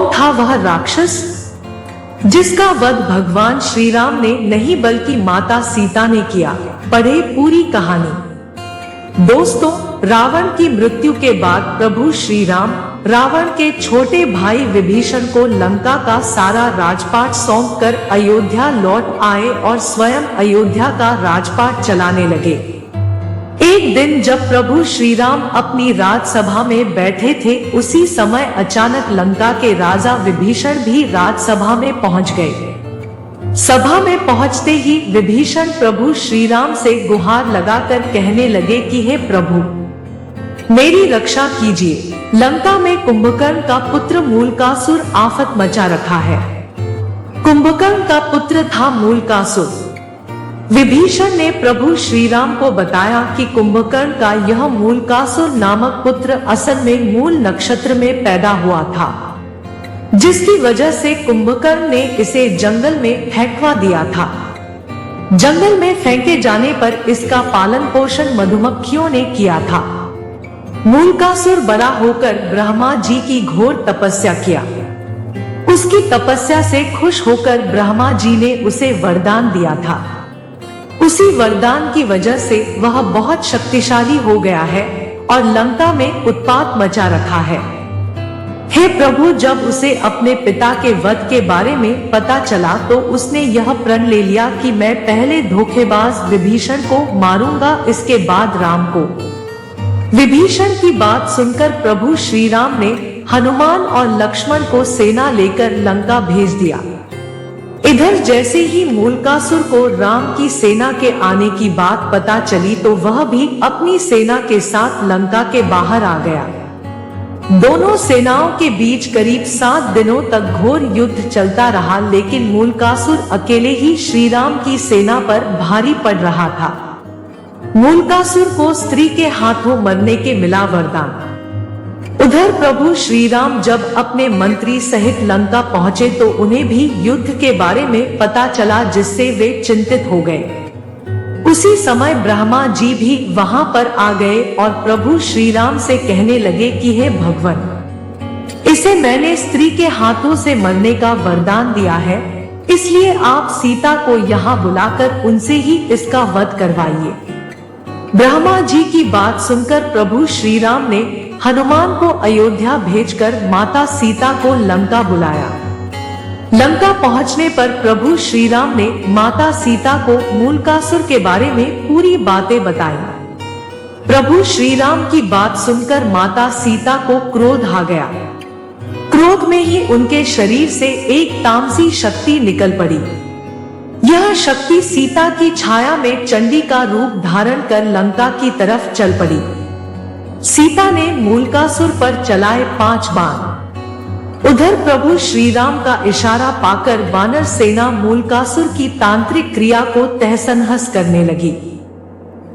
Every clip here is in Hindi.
कौन था वह राक्षस जिसका वध भगवान श्री राम ने नहीं बल्कि माता सीता ने किया? पढ़े पूरी कहानी। दोस्तों, रावण की मृत्यु के बाद प्रभु श्री राम रावण के छोटे भाई विभीषण को लंका का सारा राजपाट सौंपकर अयोध्या लौट आए और स्वयं अयोध्या का राजपाट चलाने लगे। एक दिन जब प्रभु श्री राम अपनी राजसभा में बैठे थे, उसी समय अचानक लंका के राजा विभीषण भी राजसभा में पहुंच गए। सभा में पहुंचते ही विभीषण प्रभु श्री राम से गुहार लगाकर कहने लगे कि हे प्रभु, मेरी रक्षा कीजिए। लंका में कुंभकर्ण का पुत्र मूलकासुर आफत मचा रखा है। कुंभकर्ण का पुत्र था मूलकासुर। विभीषण ने प्रभु श्री राम को बताया कि कुंभकर्ण का यह मूलकासुर नामक पुत्र असल में मूल नक्षत्र में पैदा हुआ था, जिसकी वजह से कुंभकर्ण ने इसे जंगल में फेंकवा दिया था। जंगल में फेंके जाने पर इसका पालन पोषण मधुमक्खियों ने किया था। मूलकासुर बड़ा होकर ब्रह्मा जी की घोर तपस्या किया। उसकी तपस्या से खुश होकर ब्रह्मा जी ने उसे वरदान दिया था। उसी वरदान की वजह से वह बहुत शक्तिशाली हो गया है और लंका में उत्पात मचा रखा है। हे प्रभु, जब उसे अपने पिता के वध के बारे में पता चला तो उसने यह प्रण ले लिया कि मैं पहले धोखेबाज विभीषण को मारूंगा, इसके बाद राम को। विभीषण की बात सुनकर प्रभु श्री राम ने हनुमान और लक्ष्मण को सेना लेकर लंका भेज दिया। इधर जैसे ही मूलकासुर को राम की सेना के आने की बात पता चली तो वह भी अपनी सेना के साथ लंका के बाहर आ गया। दोनों सेनाओं के बीच करीब 7 दिनों तक घोर युद्ध चलता रहा, लेकिन मूलकासुर अकेले ही श्री राम की सेना पर भारी पड़ रहा था। मूलकासुर को स्त्री के हाथों मरने के मिला वरदान। उधर प्रभु श्री राम जब अपने मंत्री सहित लंका पहुंचे तो उन्हें भी युद्ध के बारे में पता चला, जिससे वे चिंतित हो गए। उसी समय ब्रह्मा जी भी वहां पर आ गए और प्रभु श्री राम से कहने लगे कि हे भगवान, इसे मैंने स्त्री के हाथों से मरने का वरदान दिया है, इसलिए आप सीता को यहाँ बुलाकर उनसे ही इसका वध करवाइए। ब्रह्मा जी की बात सुनकर प्रभु श्री राम ने हनुमान को अयोध्या भेजकर माता सीता को लंका बुलाया। लंका पहुंचने पर प्रभु श्री राम ने माता सीता को मूलकासुर के बारे में पूरी बातें बताई। प्रभु श्री राम की बात सुनकर माता सीता को क्रोध आ गया। क्रोध में ही उनके शरीर से एक तामसी शक्ति निकल पड़ी। यह शक्ति सीता की छाया में चंडी का रूप धारण कर लंका की तरफ चल पड़ी। सीता ने मूलकासुर पर चलाए 5 बाण। उधर प्रभु श्री राम का इशारा पाकर वानर सेना मूलकासुर की तांत्रिक क्रिया को तहस-नहस करने लगी,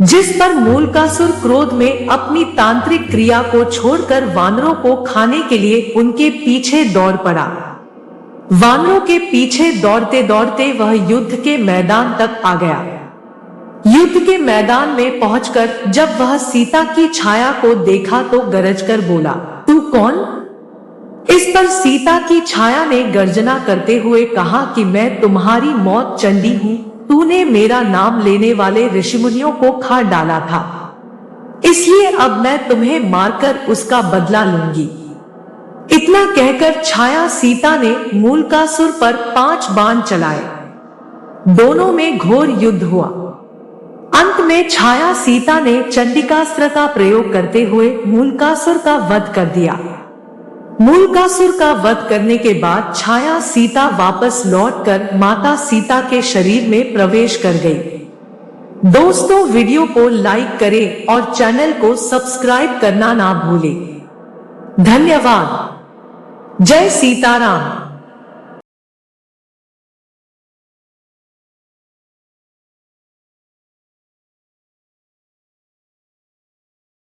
जिस पर मूलकासुर क्रोध में अपनी तांत्रिक क्रिया को छोड़कर वानरों को खाने के लिए उनके पीछे दौड़ पड़ा। वानरों के पीछे दौड़ते दौड़ते वह युद्ध के मैदान तक आ गया। युद्ध के मैदान में पहुंचकर जब वह सीता की छाया को देखा तो गरजकर बोला, तू कौन? इस पर सीता की छाया ने गर्जना करते हुए कहा कि मैं तुम्हारी मौत चंडी हूँ। तूने मेरा नाम लेने वाले ऋषिमुनियों को खा डाला था, इसलिए अब मैं तुम्हें मारकर उसका बदला लूंगी। इतना कहकर छाया सीता ने मूलकासुर पर 5 बाण चलाए। दोनों में घोर युद्ध हुआ। अंत में छाया सीता ने चंडिकास्त्र का प्रयोग करते हुए मूलकासुर का वध कर दिया। मूलकासुर का वध करने के बाद छाया सीता वापस लौटकर माता सीता के शरीर में प्रवेश कर गई। दोस्तों, वीडियो को लाइक करें और चैनल को सब्सक्राइब करना ना भूलें। धन्यवाद। जय सीताराम।